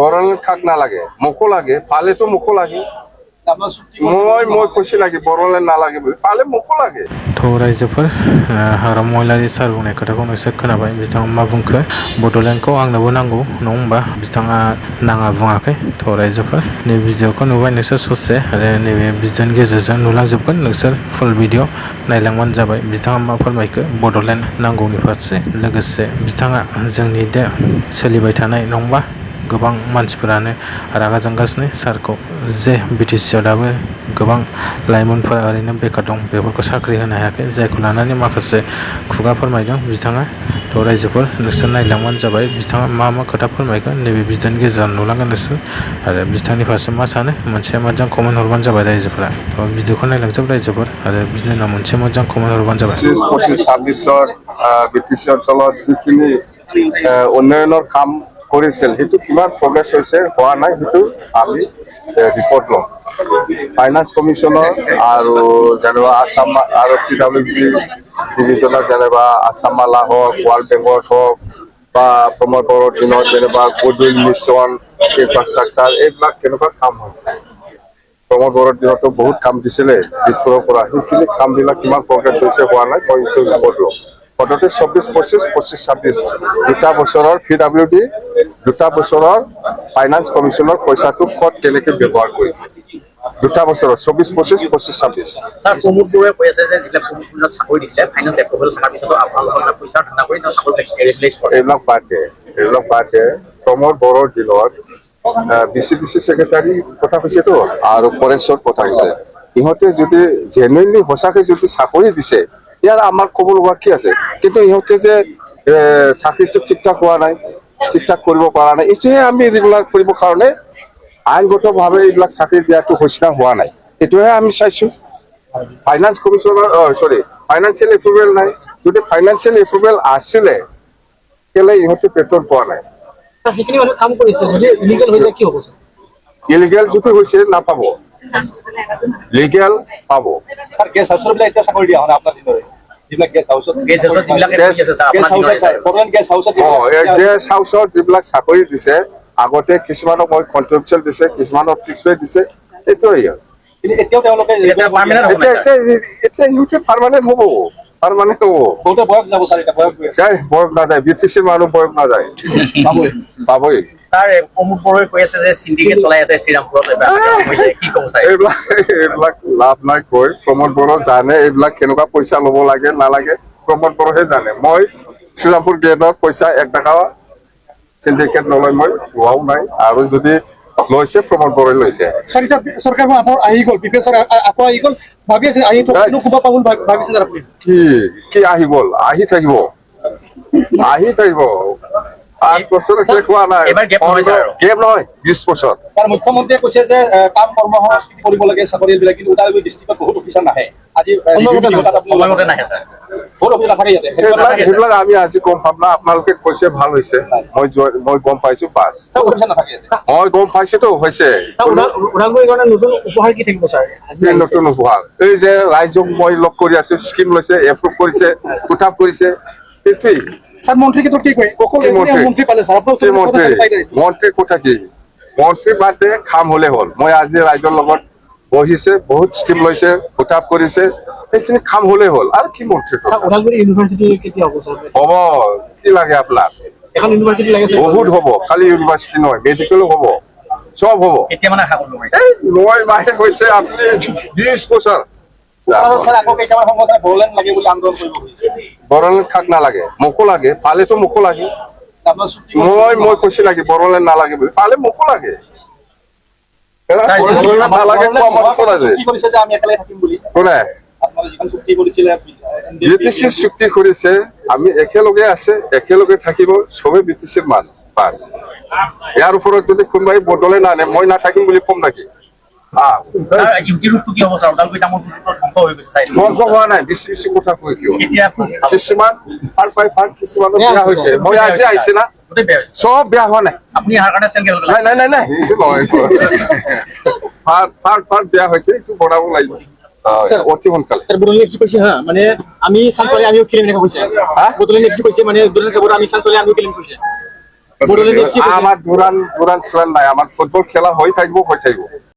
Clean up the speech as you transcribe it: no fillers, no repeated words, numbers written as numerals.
বড়লেন খাক নালাগে মোকো লাগে পালেতো মোকো লাগে মই খুশি লাগে বড়লেন নালাগে বলে পালে মোকো লাগে थ' रायजोफोर हाग्रा महिलारि सार बुंनाय खोथाखौ नोंसोर खोनाबाय बिथाङा मा बुंखो बड'लेण्डखौ आंनोबो नांगौ नङा होमबा बिथाङा नाङा बुङाखै थ' रायजोफोर नै भिडिअखौ नुबाय नोंसोर ससे आरो नैबे भिडिअनि गेजेरजों नुलांजोबगोन नोंसोर फुल भिडिअ नायलांबानो जाबाय बिथाङा मा फोरमायखो बड'लेण्ड नांगौनि फारसे लोगोसे बिथाङा जोंनि दा सोलिबाय थानाय नङा होमबा गोबां मानसिफोरानो रागा जोंगासिनो सारखौ जे बिटिसिआव दाबो गोबां लाइमोनफोरा ओरैनो बेकार दं बेफोरखौ साख्रि होनो हायाखै जायखौ लानानै माखासे खुगा फोरमायदों बिथाङा थ' रायजोफोर नोंसोर नायलांबानो जाबाय बिथाङा मा खोथा फोरमायगोन नैबे भिडिअनि गेजेराव नुलांगोन नोंसोर आरो बिथांनि फारसे मा सानो मोनसे मोजां कमेन्ट हरबानो जाबाय रायजोफोरा थ' भिडिअखौ नायलांजोब रायजोफोर आरो बिनि उनाव मोनसे मोजां कमेन्ट हरबानो जाबाय 25-26 বিটিসি অঞ্চলত যিখিনি উন্নয়নৰ কাম কৰিছিল সেইটো কিমান প্ৰগ্ৰেছ হৈছে হোৱা নাই সেইটো আমি ৰিপৰ্ট ল'ম ফাইনেন্স কমিশনৰ আৰু যেনেবা আসাম আৰু পিডব্লিউডি ডিভিজনৰ যেনেবা আসাম মালা হওক ৱাৰ্ল্ড বেংকত হওক বা প্ৰমোদ বড়োৰ দিনত যেনেবা গুডউইল মিছন ইনফ্ৰাষ্ট্ৰাকচাৰ এইবিলাক কেনেকুৱা কাম হৈছে প্ৰমোদ বড়োৰ দিনতো বহুত কাম দিছিলে দিছপুৰৰ পৰা সেইখিনি কামবিলাক কিমান প্ৰগ্ৰেছ হৈছে হোৱা নাই মই এইটো ৰিপৰ্ট ল'ম মুঠতে 24-25 25-26 দুটা বছৰৰ পিডব্লিউডি দুটা বছৰৰ ফাইনেন্স কমিশনৰ পইচাটো ক'ত কেনেকৈ ব্যৱহাৰ কৰিছে দুটা বছৰত 24-25 25-26 স্যাৰ প্ৰমোদ বড়োয়ে কৈ আছে যে যেটা প্ৰমোদ চাকৰি দিছিলে ফাইনেন্স এপ্ৰুভেল থকাৰ পিছতো আপোনালোকৰ পইচা ঠাণ্ডা কৰি চাকৰি ৰিপ্লেচ কৰে এইবিলাক বাদ দে প্ৰমোদ বড়োৰ দিনত বিসিডিসি সেক্ৰেটাৰি কথা কৈছেতো আৰু ফৰেষ্টৰ কথা কৈছে ইহঁতে যদি জেনুইনলি সঁচাকৈ যদি চাকৰি দিছে ইয়াৰ আমাৰ ক'ব লগা কি আছে কিন্তু ইহঁতে যে চাকৰিটো ঠিক ঠাক হোৱা নাই ঠিক ঠাক কৰিব পৰা নাই এইটোহে আমি ৰেগুলাৰ কৰিবৰ কাৰণে আইনগতভাৱে এইবিলাক চাকৰি দিয়াটো হৈছে হোৱা নাই এইটোহে আমি চাইছো ফাইনেন্স কমিশনৰ ফাইনেন্সিয়েল এপ্ৰুভেল নাই যদি ফাইনেন্সিয়েল এপ্ৰুভেল আছিলে কেলে ইহঁতে পেট্ৰল পোৱা নাই সেইখিনি মানুহ কাম কৰিছে যদি ইলিগেল হৈ যায় কি হ'ব ইলিগেল যদি হৈছে নাপাব লিগেল পাব গেছ হাউচৰ বিলাক এতিয়া চাকৰি দিয়া হয় আপোনাৰ দিনৰে যিবিলাক গেছ হাউচত যিবিলাকে কৰি আছে স্যাৰ আপোনাৰ গেছ হাউচত গেছ হাউচত যিবিলাক চাকৰি দিছে আগতে কিছুমানক মই কন্ট্ৰিবিউচন দিছে কিছুমানক ফিক্সড দিছে এইটোৱে কিন্তু এতিয়াও তেওঁলোকে এতিয়া ইউটি পাৰ্মানেণ্ট হ'ব বহুতে বয়স যাব স্যাৰ এটা বয়স নাযায় বিটিচিৰ মানুহ বয়স নাযায় পাবই স্যাৰ প্ৰমোদ বড়োয়ে কৈ আছে যে সিন্ডিকেট চলাই আছে শ্ৰীৰামপুৰত কি ক'ব স্যাৰ এইবিলাক লাভ নাই কৈ প্ৰমোদ বড়ো জানে এইবিলাক কেনেকুৱা পইচা ল'ব লাগে নালাগে প্ৰমোদ বড়োহে জানে মই শ্ৰীৰামপুৰ গেটত পইচা 1 টকা সিন্ডিকেট নলয় মই লোৱাও নাই আৰু যদি লৈছে প্ৰমোদ বড়োই লৈছে চাৰিটা চৰকাৰ আহি গ'ল পিপিএছ আকৌ আহি গ'ল ভাবি আছে আহি খুবা পাবল ভাবিছে আপুনি কি আহি গ'ল আহি থাকিব 8 বছৰ শেষ হোৱা নাই গেপ নহয় 20 বছৰ তাৰ মুখ্যমন্ত্ৰীয়ে কৈছে যে কাম কৰ্মসংস্কৃতি কৰিব লাগে চাকৰিবিলাক কিন্তু ওদালগুৰি ডিষ্ট্ৰিক্টত বহুত অফিচাৰ নাহে আজি সময়মতে নাহে স্যাৰ বহুত অফিচাৰ নাথাকে ইয়াতে সেইবিলাক আমি আজি গম পাম না আপোনালোকে কৈছে ভাল হৈছে মই গম পাইছো বাছ চব অফিচাৰ নাথাকে মই গম পাইছোতো হৈছে ওদালগুৰিৰ কাৰণে নতুন উপহাৰ কি থাকিব স্যাৰ নতুন উপহাৰ এই যে ৰাইজক মই লগ কৰি আছো স্কিম লৈছে এপ্ৰুভ কৰিছে উঠাপ কৰিছে সেইটোৱেই স্যার মন্ত্রী কিন্তু কি কয় অকল মন্ত্রী পালে স্যার আপনার মন্ত্রী কথা কি মন্ত্রী বাদে কাম হলে হল মই আজি ৰাইজৰ লগত বহিছে বহুত স্কিম লৈছে উঠাপ কৰিছে সেইখিনি কাম হলে হল আৰু কি মন্ত্ৰী ওদালগুৰি ইউনিভার্সিটি কেতিয়া হ'ব স্যার হ'ব কি লাগে আপোনাক এখন ইউনিভার্সিটি লাগে বহুত হ'ব খালি ইউনিভার্সিটি নহয় মেডিকেলো হ'ব সব হ'ব এতিয়া মানে আশা কৰিব পাৰিছে মই মাহে কৈছে আপুনি 20 বছৰ স্যাৰ আকৌ কেইটামান সংগঠনে বড়োলেণ্ড লাগে বুলি আন্দোলন কৰিব খুজিছে বড়োলেণ্ড খাক নালাগে মোকো লাগে পালেতো মোকো লাগে আপোনাৰ চুক্তি মই কৈছি লাগে বড়োলেণ্ড নালাগে বুলি পালে মোকো লাগে নালাগে চুক্তি কৰিছে যে আমি একেলগে থাকিম বুলি কোনে আপোনালোকে যিখন চুক্তি কৰিছিলে বিটিচি চুক্তি কৰিছে আমি একেলগে আছে একেলগে থাকিব সবে বিটিচিৰ মান বাস ইয়াৰ ওপৰত যদি কোনোবাই বড়োলেণ্ড আনে মই নাথাকিম বুলি কম নাকি ইউটিউবটো কি হ'ব স্যার ওদালগুৰি তামোল ধ্বংস হৈ গৈছে চাই ধ্বংস হোৱা নাই বেছি কথা কৈ কিয় এতিয়া কিছুমান কিছুমানৰ বেয়া হৈছে মই আজি আহিছে না গোটেই বেয়া হৈছে সব বেয়া হোৱা নাই আপুনি অহাৰ কাৰণে চেঞ্জ কৰিব নাই এইটো নহয় পাৰ্ট বেয়া হৈছে এইটো বনাব লাগিব অতি সোনকালে স্যার বদলেন এক্সি কৈছে হা মানে আমি চাঞ্চলে আমিও খেলিম এনেকৈ কৈছে বদলেন এক্সি কৈছে মানে দুজন কেবল আমি চাঞ্চলে আমিও খেলিম কৈছে বড়োলেণ্ডে আমার দুরান চুরান নাই, আমার ফুটবল খেলা হয়ে থাকবো